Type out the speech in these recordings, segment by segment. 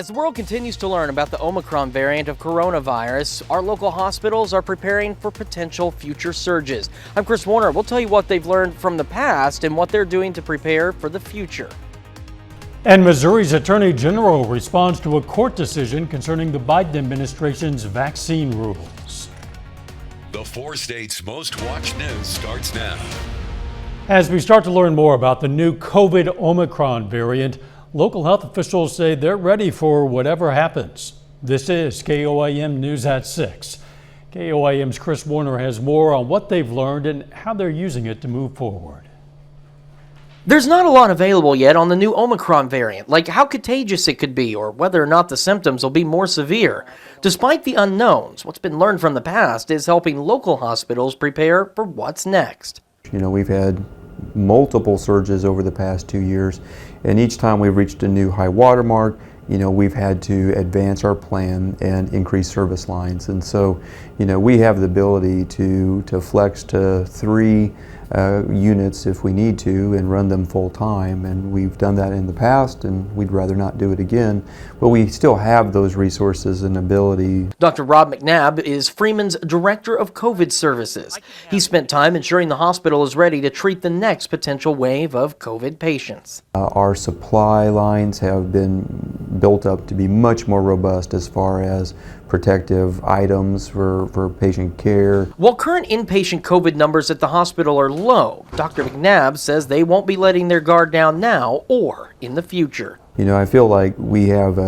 As the world continues to learn about the Omicron variant of coronavirus, our local hospitals are preparing for potential future surges. I'm Chris Warner. We'll tell you what they've learned from the past and what they're doing to prepare for the future. And Missouri's Attorney General responds to a court decision concerning the Biden administration's vaccine rules. The 4 states' most watched news starts now. As we start to learn more about the new COVID Omicron variant, local health officials say they're ready for whatever happens. This is KOAM News at 6. KOAM's Chris Warner has more on what they've learned and how they're using it to move forward. There's not a lot available yet on the new Omicron variant, like how contagious it could be or whether or not the symptoms will be more severe. Despite the unknowns, what's been learned from the past is helping local hospitals prepare for what's next. We've had multiple surges over the past 2 years, and each time we've reached a new high water mark, we've had to advance our plan and increase service lines. And so, we have the ability to flex to 3 units if we need to and run them full time. And we've done that in the past, and we'd rather not do it again. But we still have those resources and ability. Dr. Rob McNabb is Freeman's Director of COVID Services. He spent time ensuring the hospital is ready to treat the next potential wave of COVID patients. Our supply lines have been built up to be much more robust as far as protective items for patient care. While current inpatient COVID numbers at the hospital are low, Dr. McNabb says they won't be letting their guard down now or in the future. I feel like we have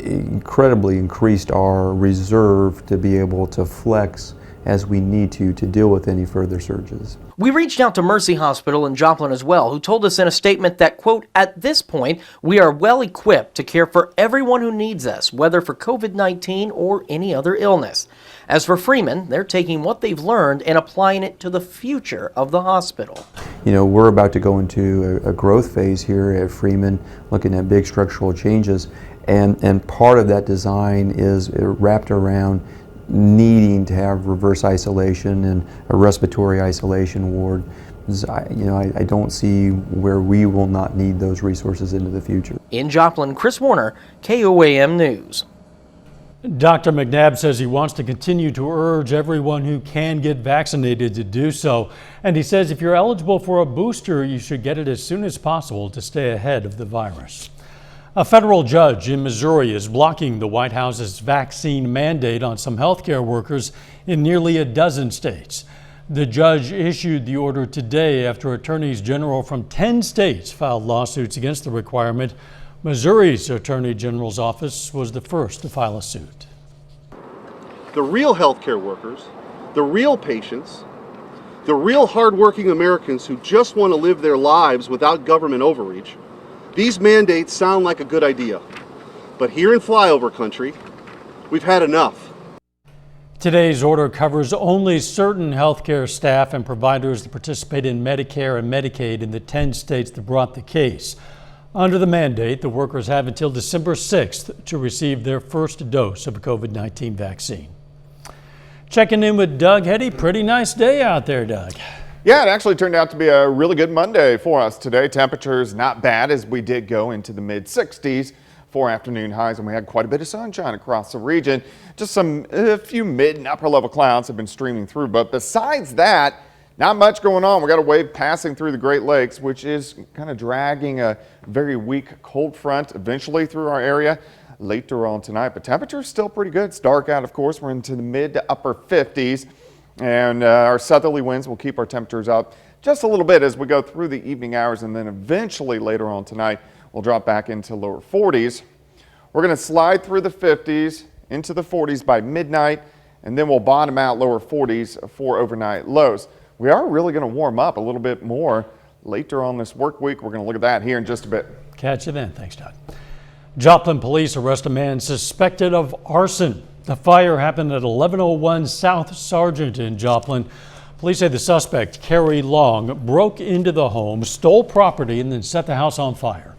incredibly increased our reserve to be able to flex as we need to deal with any further surges. We reached out to Mercy Hospital in Joplin as well, who told us in a statement that, quote, "At this point, we are well equipped to care for everyone who needs us, whether for COVID-19 or any other illness." As for Freeman, they're taking what they've learned and applying it to the future of the hospital. We're about to go into a growth phase here at Freeman, looking at big structural changes, and part of that design is wrapped around needing to have reverse isolation and a respiratory isolation ward. I don't see where we will not need those resources into the future. In Joplin, Chris Warner, KOAM News. Dr. McNabb says he wants to continue to urge everyone who can get vaccinated to do so. And he says if you're eligible for a booster, you should get it as soon as possible to stay ahead of the virus. A federal judge in Missouri is blocking the White House's vaccine mandate on some healthcare workers in nearly a dozen states. The judge issued the order today after attorneys general from 10 states filed lawsuits against the requirement. Missouri's Attorney General's office was the first to file a suit. The real healthcare workers, the real patients, the real hardworking Americans who just want to live their lives without government overreach, these mandates sound like a good idea. But here in flyover country, we've had enough. Today's order covers only certain healthcare staff and providers that participate in Medicare and Medicaid in the 10 states that brought the case. Under the mandate, the workers have until December 6th to receive their first dose of a COVID-19 vaccine. Checking in with Doug Heddy. Pretty nice day out there, Doug. Yeah, it actually turned out to be a really good Monday for us today. Temperatures not bad as we did go into the mid-60s for afternoon highs, and we had quite a bit of sunshine across the region. Just a few mid and upper level clouds have been streaming through, but besides that, not much going on. We got a wave passing through the Great Lakes, which is kind of dragging a very weak cold front eventually through our area later on tonight, but temperatures still pretty good. It's dark out, of course. We're into the mid to upper 50s. And our southerly winds will keep our temperatures up just a little bit as we go through the evening hours, and then eventually later on tonight we'll drop back into lower 40s. We're going to slide through the 50s into the 40s by midnight, and then we'll bottom out lower 40s for overnight lows. We are really going to warm up a little bit more later on this work week. We're going to look at that here in just a bit. Catch you then. Thanks, Doug. Joplin police arrest a man suspected of arson. The fire happened at 1101 South Sargent in Joplin. Police say the suspect, Kerry Long, broke into the home, stole property, and then set the house on fire.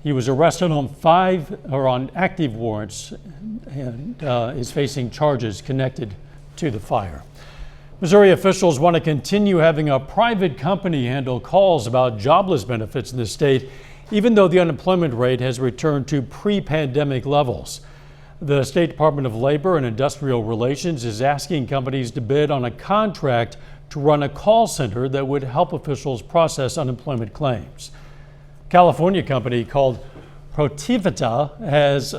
He was arrested on active warrants and is facing charges connected to the fire. Missouri officials want to continue having a private company handle calls about jobless benefits in the state, even though the unemployment rate has returned to pre-pandemic levels. The State Department of Labor and Industrial Relations is asking companies to bid on a contract to run a call center that would help officials process unemployment claims. California company called Protivita has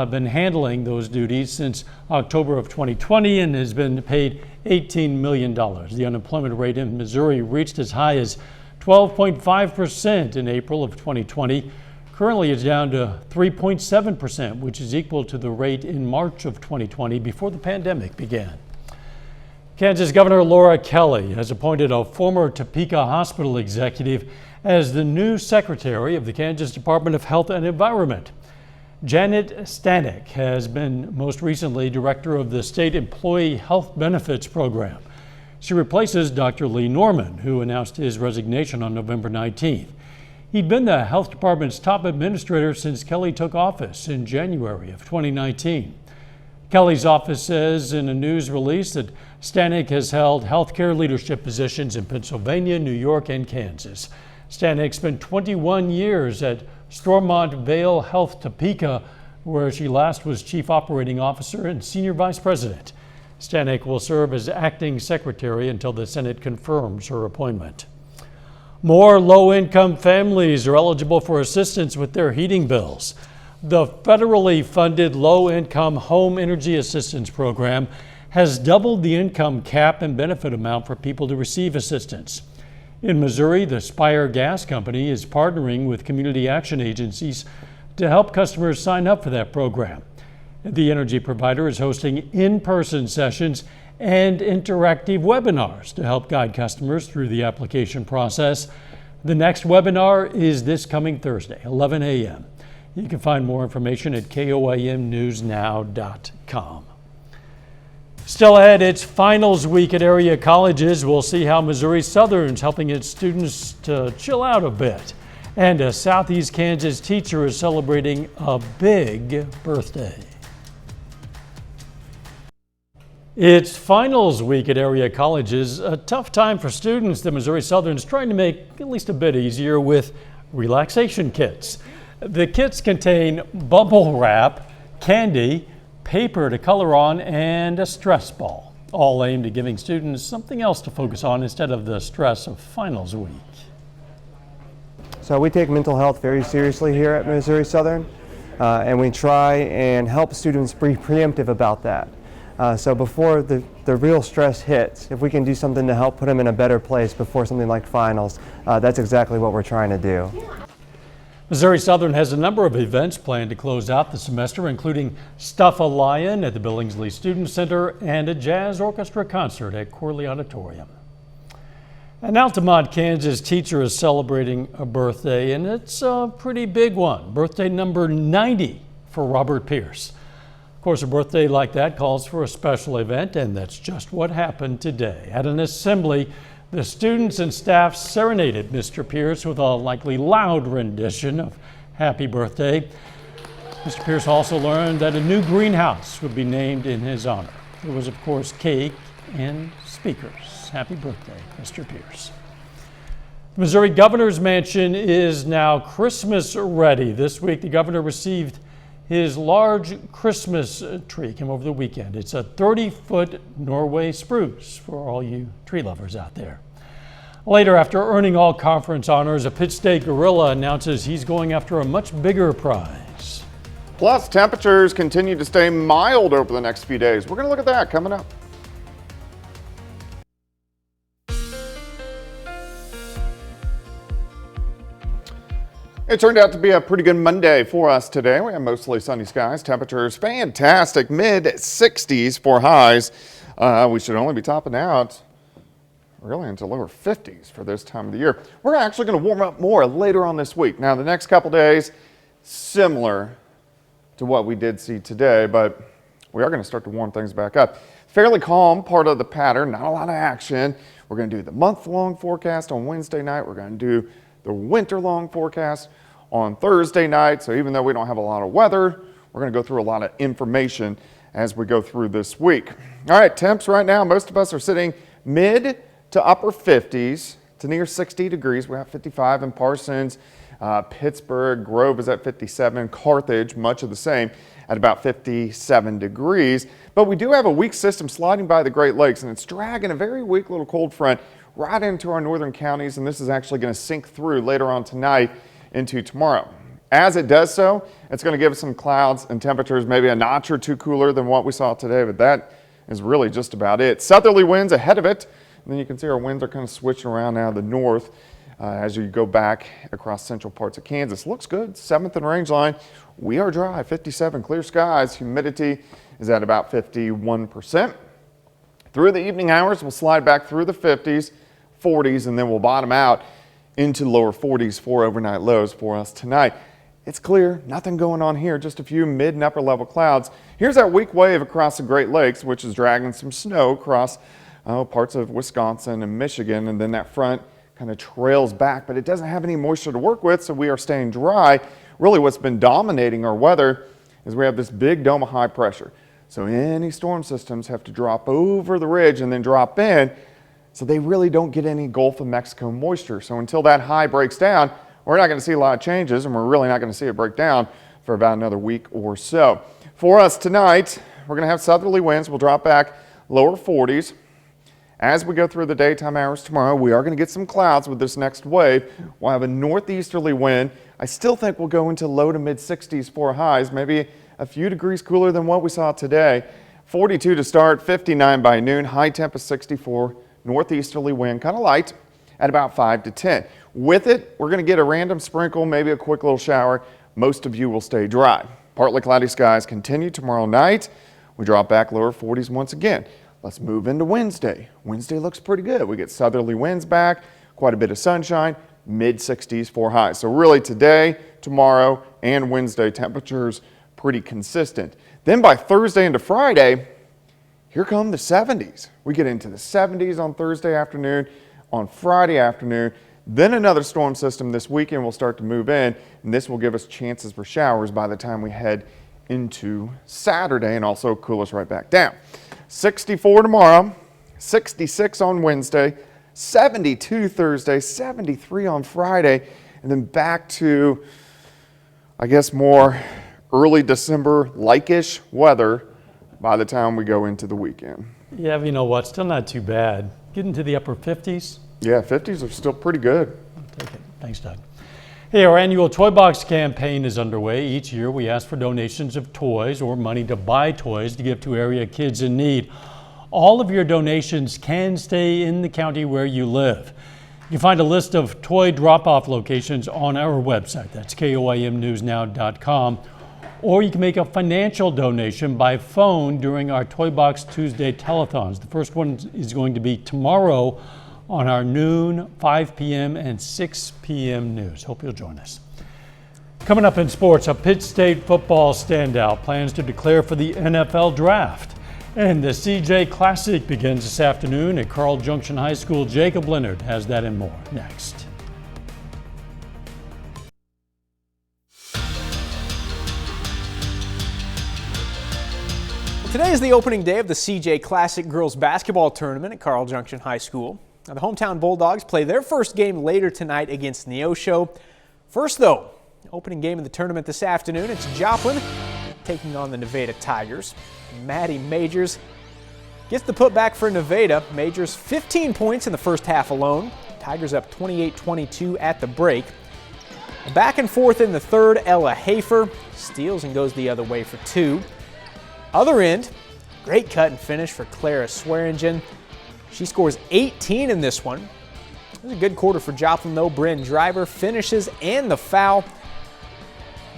been handling those duties since October of 2020 and has been paid $18 million. The unemployment rate in Missouri reached as high as 12.5% in April of 2020. Currently, it's down to 3.7%, which is equal to the rate in March of 2020 before the pandemic began. Kansas Governor Laura Kelly has appointed a former Topeka hospital executive as the new secretary of the Kansas Department of Health and Environment. Janet Stanek has been most recently director of the State Employee Health Benefits Program. She replaces Dr. Lee Norman, who announced his resignation on November 19th. He'd been the health department's top administrator since Kelly took office in January of 2019. Kelly's office says in a news release that Stanek has held healthcare leadership positions in Pennsylvania, New York, and Kansas. Stanek spent 21 years at Stormont Vale Health Topeka, where she last was chief operating officer and senior vice president. Stanek will serve as acting secretary until the Senate confirms her appointment. More low-income families are eligible for assistance with their heating bills. The federally funded Low-Income Home Energy Assistance Program has doubled the income cap and benefit amount for people to receive assistance. In Missouri, the Spire Gas Company is partnering with community action agencies to help customers sign up for that program. The energy provider is hosting in-person sessions and interactive webinars to help guide customers through the application process. The next webinar is this coming Thursday, 11 a.m. You can find more information at KOAMnewsnow.com. Still ahead, it's finals week at area colleges. We'll see how Missouri Southern's helping its students to chill out a bit. And a Southeast Kansas teacher is celebrating a big birthday. It's finals week at area colleges, a tough time for students that Missouri Southern's trying to make at least a bit easier with relaxation kits. The kits contain bubble wrap, candy, paper to color on, and a stress ball, all aimed at giving students something else to focus on instead of the stress of finals week. So we take mental health very seriously here at Missouri Southern, and we try and help students be preemptive about that. So before the real stress hits, if we can do something to help put them in a better place before something like finals, that's exactly what we're trying to do. Missouri Southern has a number of events planned to close out the semester, including Stuff a Lion at the Billingsley Student Center and a jazz orchestra concert at Corley Auditorium. An Altamont, Kansas teacher is celebrating a birthday, and it's a pretty big one. Birthday number 90 for Robert Pierce. Of course, a birthday like that calls for a special event, and that's just what happened today. At an assembly, the students and staff serenaded Mr. Pierce with a likely loud rendition of Happy Birthday. Mr. Pierce also learned that a new greenhouse would be named in his honor. There was, of course, cake and speakers. Happy birthday, Mr. Pierce. The Missouri Governor's Mansion is now Christmas ready. This week, the governor received his large Christmas tree. Came over the weekend. It's a 30-foot Norway spruce for all you tree lovers out there. Later, after earning all conference honors, a Pitt State gorilla announces he's going after a much bigger prize. Plus, temperatures continue to stay mild over the next few days. We're going to look at that coming up. It turned out to be a pretty good Monday for us today. We have mostly sunny skies. Temperatures fantastic, mid-60s for highs. We should only be topping out really into lower 50s for this time of the year. We're actually going to warm up more later on this week. Now, the next couple days, similar to what we did see today, but we are going to start to warm things back up. Fairly calm part of the pattern, not a lot of action. We're going to do the month-long forecast on Wednesday night. We're going to do the winter-long forecast on Thursday night. So even though we don't have a lot of weather, we're going to go through a lot of information as we go through this week. All right, temps right now, most of us are sitting mid to upper 50s to near 60 degrees. We have 55 in Parsons, Pittsburgh, Grove is at 57. Carthage, much of the same, at about 57 degrees. But we do have a weak system sliding by the Great Lakes, and it's dragging a very weak little cold front right into our northern counties, and this is actually going to sink through later on tonight into tomorrow. As it does so, it's going to give us some clouds and temperatures maybe a notch or two cooler than what we saw today, but that is really just about it. Southerly winds ahead of it, and then you can see our winds are kind of switching around now to the north as you go back across central parts of Kansas. Looks good, 7th and range line. We are dry, 57, clear skies. Humidity is at about 51%. Through the evening hours, we'll slide back through the 50s, 40s, and then we'll bottom out into lower 40s for overnight lows for us tonight. It's clear, nothing going on here, just a few mid and upper level clouds. Here's that weak wave across the Great Lakes, which is dragging some snow across parts of Wisconsin and Michigan, and then that front kind of trails back, but it doesn't have any moisture to work with, so we are staying dry. Really what's been dominating our weather is we have this big dome of high pressure. So any storm systems have to drop over the ridge and then drop in, so they really don't get any Gulf of Mexico moisture. So until that high breaks down, we're not going to see a lot of changes, and we're really not going to see it break down for about another week or so. For us tonight, we're going to have southerly winds. We'll drop back lower 40s. As we go through the daytime hours tomorrow, we are going to get some clouds with this next wave. We'll have a northeasterly wind. I still think we'll go into low to mid 60s for highs, maybe a few degrees cooler than what we saw today. 42 to start, 59 by noon, high temp of 64, northeasterly wind, kind of light at about 5 to 10. With it, we're going to get a random sprinkle, maybe a quick little shower. Most of you will stay dry. Partly cloudy skies continue tomorrow night. We drop back lower 40s once again. Let's move into Wednesday. Wednesday looks pretty good. We get southerly winds back, quite a bit of sunshine, mid 60s for highs. So really today, tomorrow, and Wednesday, temperatures pretty consistent. Then by Thursday into Friday, here come the 70s. We get into the 70s on Thursday afternoon, on Friday afternoon. Then another storm system this weekend will start to move in, and this will give us chances for showers by the time we head into Saturday, and also cool us right back down. 64 tomorrow, 66 on Wednesday, 72 Thursday, 73 on Friday, and then back to, I guess, more early December like-ish weather by the time we go into the weekend. Yeah, but you know what? Still not too bad. Getting to the upper 50s. Yeah, 50s are still pretty good. I'll take it. Thanks, Doug. Hey, our annual TOYBOX campaign is underway. Each year we ask for donations of toys or money to buy toys to give to area kids in need. All of your donations can stay in the county where you live. You can find a list of toy drop-off locations on our website. That's KOAMnewsnow.com. Or you can make a financial donation by phone during our TOYBOX Tuesday telethons. The first one is going to be tomorrow on our noon, 5 p.m. and 6 p.m. news. Hope you'll join us. Coming up in sports, a Pitt State football standout plans to declare for the NFL draft. And the CJ Classic begins this afternoon at Carl Junction High School. Jacob Leonard has that and more next. Today is the opening day of the CJ Classic girls basketball tournament at Carl Junction High School. Now, the hometown Bulldogs play their first game later tonight against Neosho. First, though, opening game of the tournament this afternoon, it's Joplin taking on the Nevada Tigers. Maddie Majors gets the putback for Nevada. Majors 15 points in the first half alone. Tigers up 28-22 at the break. Back and forth in the third, Ella Hafer steals and goes the other way for 2. Other end, great cut and finish for Clara Swearingen. She scores 18 in this one. It was a good quarter for Joplin, though. Bryn Driver finishes and the foul.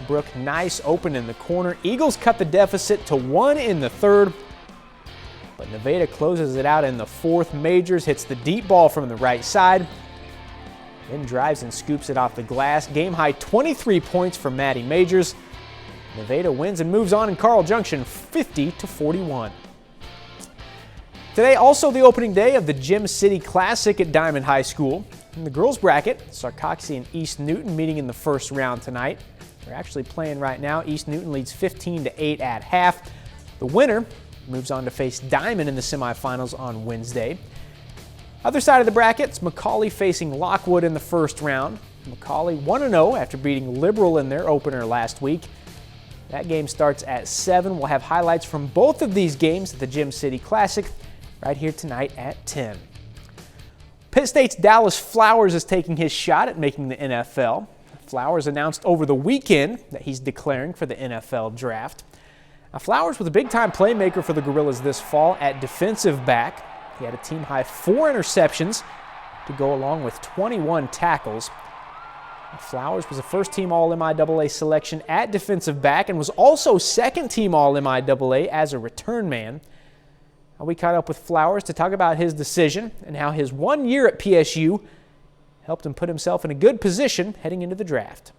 Brooke Nice open in the corner. Eagles cut the deficit to 1 in the third, but Nevada closes it out in the fourth. Majors hits the deep ball from the right side, then drives and scoops it off the glass. Game high 23 points for Maddie Majors. Nevada wins and moves on in Carl Junction 50-41. Today, also the opening day of the Gym City Classic at Diamond High School. In the girls bracket, Sarcoxy and East Newton meeting in the first round tonight. They're actually playing right now. East Newton leads 15-8 at half. The winner moves on to face Diamond in the semifinals on Wednesday. Other side of the bracket, it's McCauley facing Lockwood in the first round. McCallie 1-0 after beating Liberal in their opener last week. That game starts at 7. We'll have highlights from both of these games at the Gym City Classic right here tonight at 10. Pitt State's Dallas Flowers is taking his shot at making the NFL. Flowers announced over the weekend that he's declaring for the NFL draft. Now, Flowers was a big-time playmaker for the Gorillas this fall at defensive back. He had a team-high 4 interceptions to go along with 21 tackles. Flowers was a first-team All-MIAA selection at defensive back and was also second-team All-MIAA as a return man. We caught up with Flowers to talk about his decision and how his 1 year at PSU helped him put himself in a good position heading into the draft.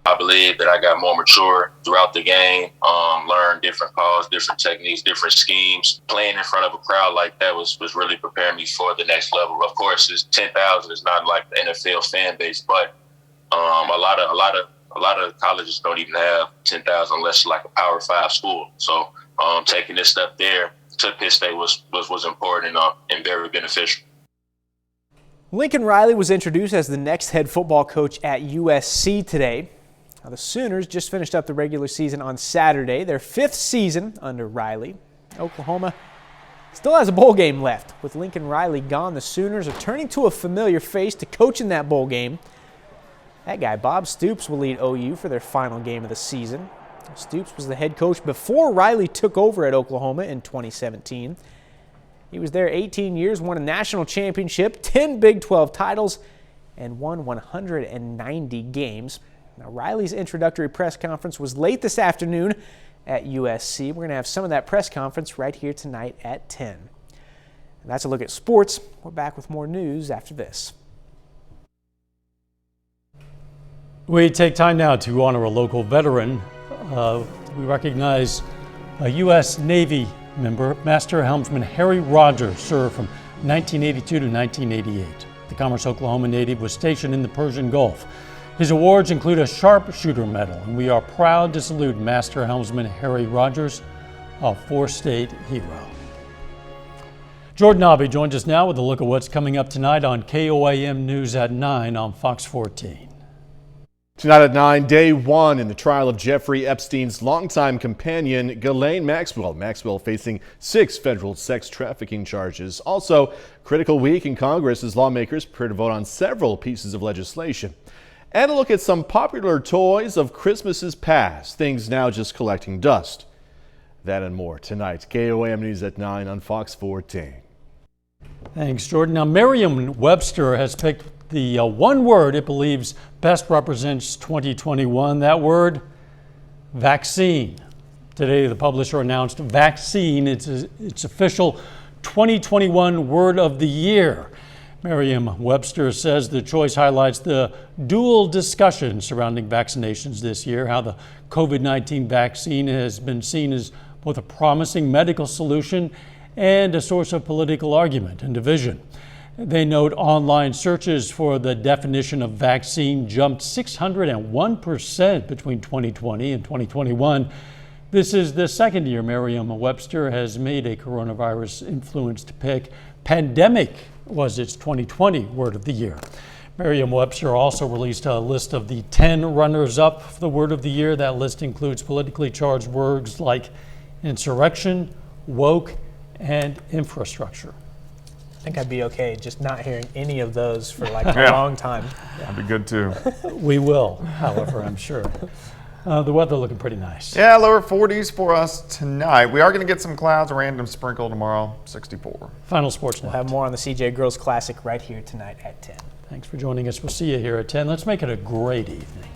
I believe that I got more mature throughout the game, learned different calls, different techniques, different schemes. Playing in front of a crowd like that was really preparing me for the next level. Of course, it's 10,000 is not like the NFL fan base, but a lot of colleges don't even have 10,000 unless like a Power 5 school. So taking this step there to Pitt State was important and very beneficial. Lincoln Riley was introduced as the next head football coach at USC today. Now, the Sooners just finished up the regular season on Saturday, their 5th season under Riley. Oklahoma still has a bowl game left. With Lincoln Riley gone, the Sooners are turning to a familiar face to coach in that bowl game. That guy, Bob Stoops, will lead OU for their final game of the season. Stoops was the head coach before Riley took over at Oklahoma in 2017. He was there 18 years, won a national championship, 10 Big 12 titles, and won 190 games. Now, Riley's introductory press conference was late this afternoon at USC. We're going to have some of that press conference right here tonight at 10. And that's a look at sports. We're back with more news after this. We take time now to honor a local veteran. We recognize a U.S. Navy member, Master Helmsman Harry Rogers, served from 1982 to 1988. The Commerce, Oklahoma native was stationed in the Persian Gulf. His awards include a sharpshooter medal, and we are proud to salute Master Helmsman Harry Rogers, a 4-state hero. Jordan Abbey joins us now with a look at what's coming up tonight on KOAM News at 9 on Fox 14. Tonight at 9, day 1 in the trial of Jeffrey Epstein's longtime companion, Ghislaine Maxwell. Maxwell facing 6 federal sex trafficking charges. Also, critical week in Congress as lawmakers prepare to vote on several pieces of legislation. And a look at some popular toys of Christmases past, things now just collecting dust. That and more tonight. KOAM News at 9 on Fox 14. Thanks, Jordan. Now, Merriam-Webster has picked the one word it believes best represents 2021. That word, vaccine. Today, the publisher announced vaccine. It's its official 2021 word of the year. Merriam-Webster says the choice highlights the dual discussion surrounding vaccinations this year, how the COVID-19 vaccine has been seen as both a promising medical solution and a source of political argument and division. They note online searches for the definition of vaccine jumped 601% between 2020 and 2021. This is the second year Merriam-Webster has made a coronavirus-influenced pick. Pandemic was its 2020 word of the year. Merriam-Webster also released a list of the 10 runners-up for the word of the year. That list includes politically charged words like insurrection, woke, and infrastructure. I think I'd be okay just not hearing any of those for like a long time. That'd be good too. We will, however, I'm sure. The weather looking pretty nice. Yeah, lower 40s for us tonight. We are going to get some clouds, a random sprinkle tomorrow, 64. Final sports We'll night. have more on the CJ Girls Classic right here tonight at 10. Thanks for joining us. We'll see you here at 10. Let's make it a great evening.